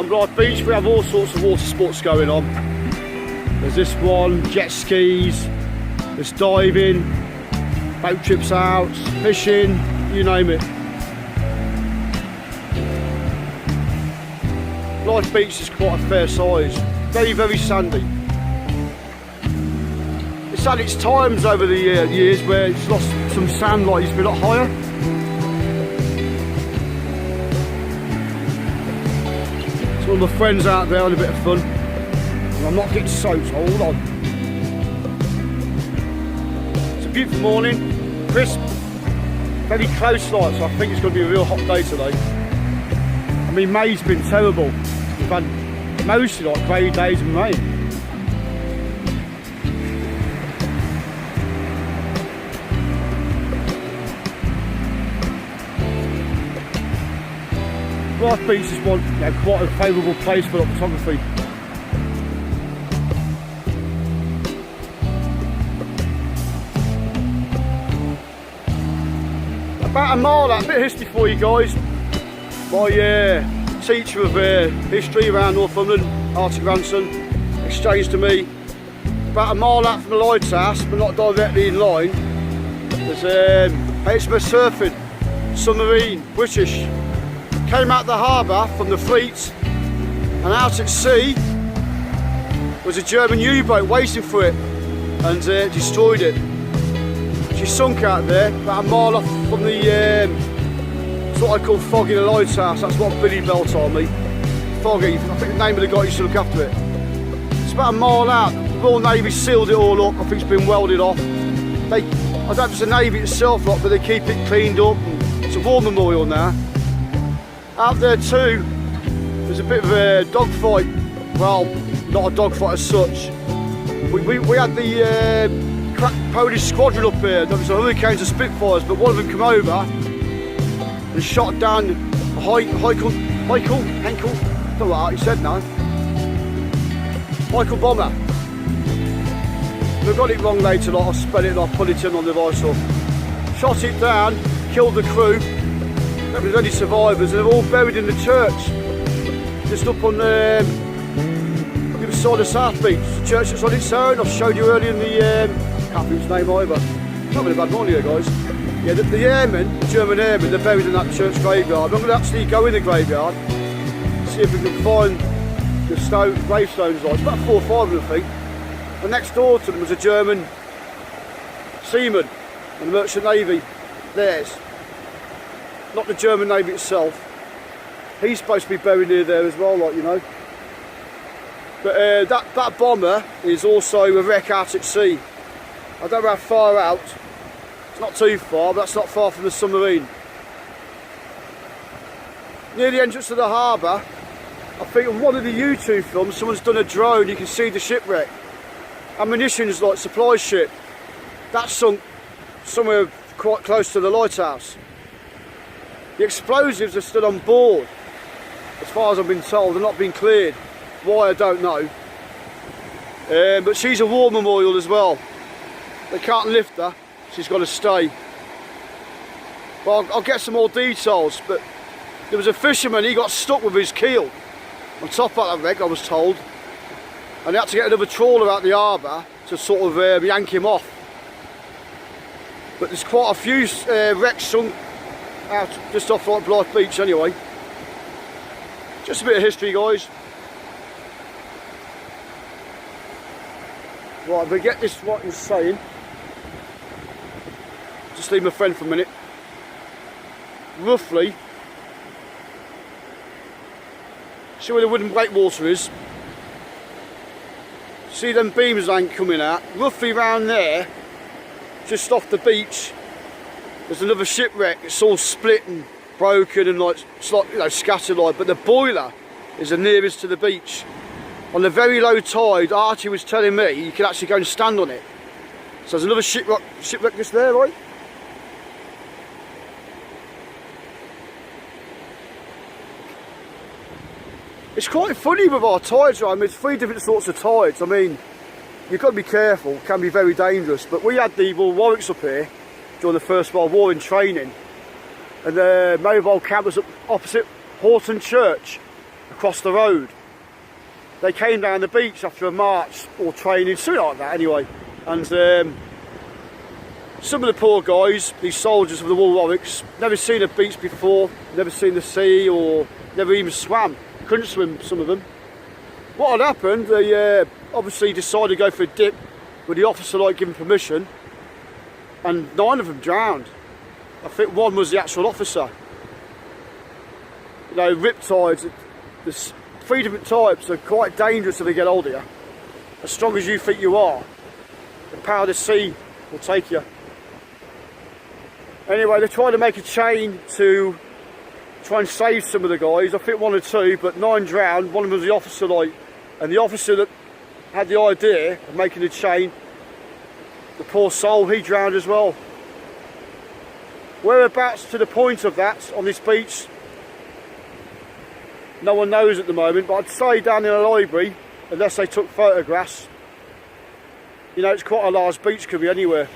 Blyth Beach we have all sorts of water sports going on. There's this one, jet skis, there's diving, boat trips out, fishing, you name it. Blyth Beach is quite a fair size, very, very sandy. It's had its times over the years where it's lost some sand, like it used to be a lot higher. So all my friends out there having a bit of fun. And I'm not getting soaked, so hold on. It's a beautiful morning, crisp, very close light, so I think it's going to be a real hot day today. I mean, May's been terrible. We've had mostly like grey days and rain. Blyth Beach is one, quite a favourable place for photography. About a mile out, a bit of history for you guys. My teacher of history around Northumberland, Arctic grandson, exchanged to me. About a mile out from the lighthouse, but not directly in line, there's HMS Surfing, submarine, British. Came out the harbour from the fleet, and out at sea was a German U-boat waiting for it, and destroyed it. She sunk out there, about a mile off from the, it's what I call Foggy the lighthouse. That's what Billy Bell told me. Foggy, I think the name of the guy used to look after it. It's about a mile out. The Royal Navy sealed it all up. I think it's been welded off. I don't know if it's the Navy itself, but they keep it cleaned up. And it's a war memorial now. Out there too, there's a bit of a dogfight. Well, not a dogfight as such. We had the crack Polish squadron up here. There was a Hurricanes and Spitfires, but one of them came over and shot down Henkel, I don't know what he said now. Michael Bomber. We got it wrong later, like I spell it and I put it in on the device off. Shot it down, killed the crew. There was only survivors, and they're all buried in the church, just up on the other side of South Beach. The church that's on its own. I've showed you earlier in the can't think its name either. It's not been a bad morning here, guys. Yeah, the airmen, the German airmen, they're buried in that church graveyard. I'm going to actually go in the graveyard, see if we can find the gravestones. Like it's about 4 or 5 of them, I think. And next door to them was a German seaman in the Merchant Navy. Theirs. Not the German Navy itself. He's supposed to be buried near there as well, like, you know. But that bomber is also a wreck out at sea. I don't know how far out. It's not too far, but that's not far from the submarine. Near the entrance of the harbour, I think on one of the YouTube films, someone's done a drone, you can see the shipwreck. Ammunition's like supply ship. That's sunk somewhere quite close to the lighthouse. The explosives are still on board, as far as I've been told. They're not being cleared. Why, I don't know. But she's a war memorial as well. They can't lift her. She's got to stay. Well, I'll get some more details. But there was a fisherman. He got stuck with his keel on top of that wreck, I was told. And they had to get another trawler out the harbour to sort of yank him off. But there's quite a few wrecks sunk out just off like Blyth Beach anyway. Just a bit of history, guys. Right, if we get this what he's saying. Just leave my friend for a minute. Roughly, see where the wooden breakwater is? See them beams ain't coming out? Roughly around there, just off the beach, there's another shipwreck. It's all split and broken and like, it's like, you know, scattered like, but the boiler is the nearest to the beach. On the very low tide, Archie was telling me you can actually go and stand on it. So there's another shipwreck just there, right? It's quite funny with our tides, right? I mean, there's 3 different sorts of tides. I mean, you've got to be careful, it can be very dangerous. But we had the Royal Warwicks up here during the First World War in training. And the mobile camp was up opposite Horton Church. across the road. They came down the beach after a march or training, something like that anyway. And some of the poor guys, these soldiers of the Wool Warwicks, never seen a beach before, never seen the sea, or never even swam. Couldn't swim, some of them. What had happened, they obviously decided to go for a dip with the officer like giving permission, and 9 of them drowned. I think 1 was the actual officer. You know, riptides, there's 3 different types, are quite dangerous if they get older. As strong as you think you are, the power of the sea will take you. Anyway, they tried to make a chain to try and save some of the guys. I think 1 or 2, but 9 drowned. 1 of them was the officer, like, and the officer that had the idea of making the chain, the poor soul, he drowned as well. Whereabouts to the point of that on this beach, no one knows at the moment, but I'd say down in a library, unless they took photographs, you know, it's quite a large beach, could be anywhere.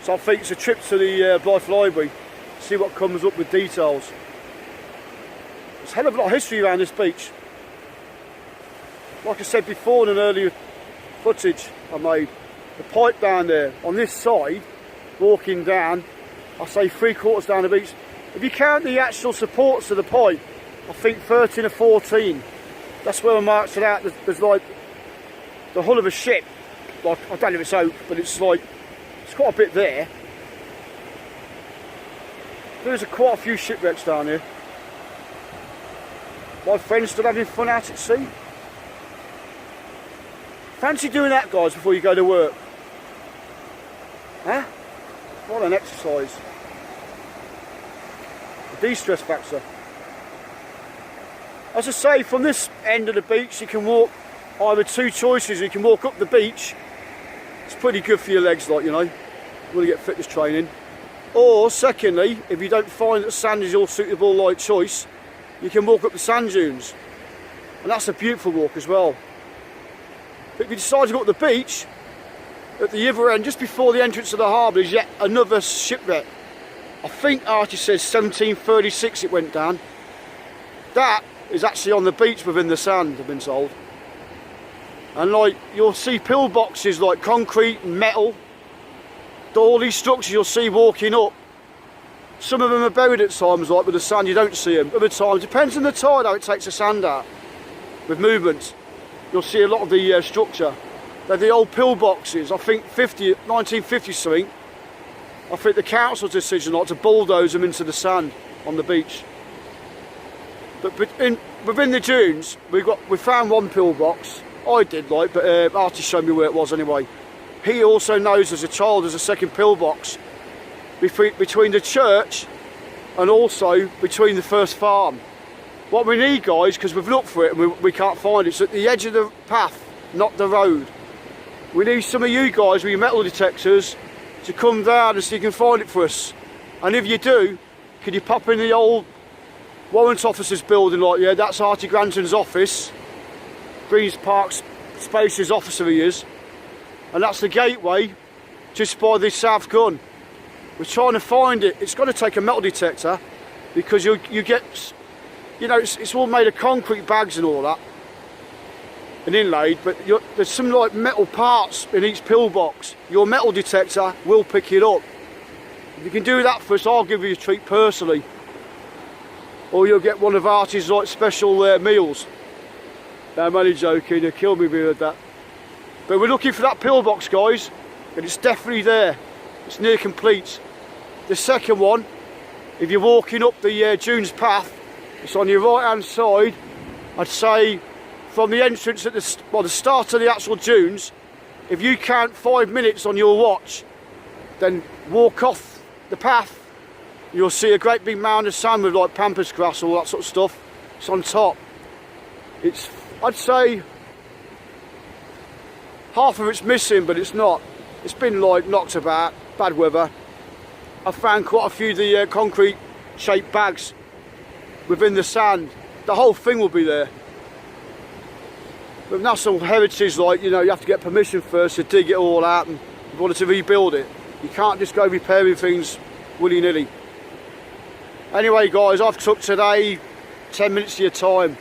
So I think it's a trip to the Blyth Library, see what comes up with details. There's a hell of a lot of history around this beach. Like I said before in an earlier footage I made, the pipe down there, on this side, walking down, I say 3/4 down the beach. If you count the actual supports of the pipe, I think 13 or 14. That's where I marked it out. There's like the hull of a ship. Like, I don't know if it's oak, but it's like, it's quite a bit there. There's quite a few shipwrecks down here. My friend's still having fun out at sea. Fancy doing that, guys, before you go to work? Huh? What an exercise. A de-stress factor. As I say, from this end of the beach you can walk either 2 choices. You can walk up the beach. It's pretty good for your legs, like, you know. You want to get fitness training. Or secondly, if you don't find that sand is your suitable like choice, you can walk up the sand dunes. And that's a beautiful walk as well. But if you decide to go up the beach, at the other end, just before the entrance of the harbour, is yet another shipwreck. I think Archie says 1736 it went down. That is actually on the beach within the sand, I've been told. And like, you'll see pillboxes like concrete and metal. All these structures you'll see walking up. Some of them are buried at times, like with the sand, you don't see them. Other times, depends on the tide how it takes the sand out. With movement, you'll see a lot of the structure. They're the old pillboxes, I think 1950 something. I think the council's decision like to bulldoze them into the sand on the beach. But within the dunes, we found 1 pillbox. I did, like, but Artie showed me where it was anyway. He also knows as a child there's a second pillbox between the church and also between the first farm. What we need, guys, because we've looked for it and we can't find it, it's at the edge of the path, not the road. We need some of you guys with your metal detectors to come down and see if you can find it for us. And if you do, can you pop in the old warrant officer's building, like, yeah, that's Artie Granton's office. Greens Park Spaces officer he is. And that's the gateway just by the south gun. We're trying to find it. It's going to take a metal detector because you get, you know, it's all made of concrete bags and all that, and inlaid, but there's some like metal parts in each pillbox. Your metal detector will pick it up. If you can do that for us, I'll give you a treat personally. Or you'll get one of Artie's like special meals. No, I'm only joking, you'll kill me if you heard that. But we're looking for that pillbox, guys, and it's definitely there. It's near complete. The second one, if you're walking up the dunes path, it's on your right hand side. I'd say from the entrance at the start of the actual dunes, if you count 5 minutes on your watch, then walk off the path, you'll see a great big mound of sand with like pampas grass, all that sort of stuff. It's on top. It's, I'd say, half of it's missing, but it's not. It's been like knocked about, bad weather. I found quite a few of the concrete shaped bags within the sand. The whole thing will be there. With national heritage, like, you know, you have to get permission first to dig it all out and in order to rebuild it. You can't just go repairing things willy-nilly. Anyway, guys, I've took today 10 minutes of your time.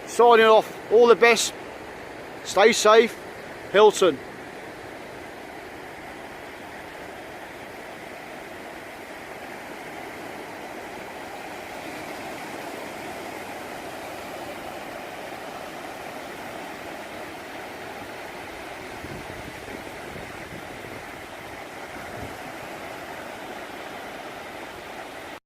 Signing off. All the best. Stay safe. Hilton.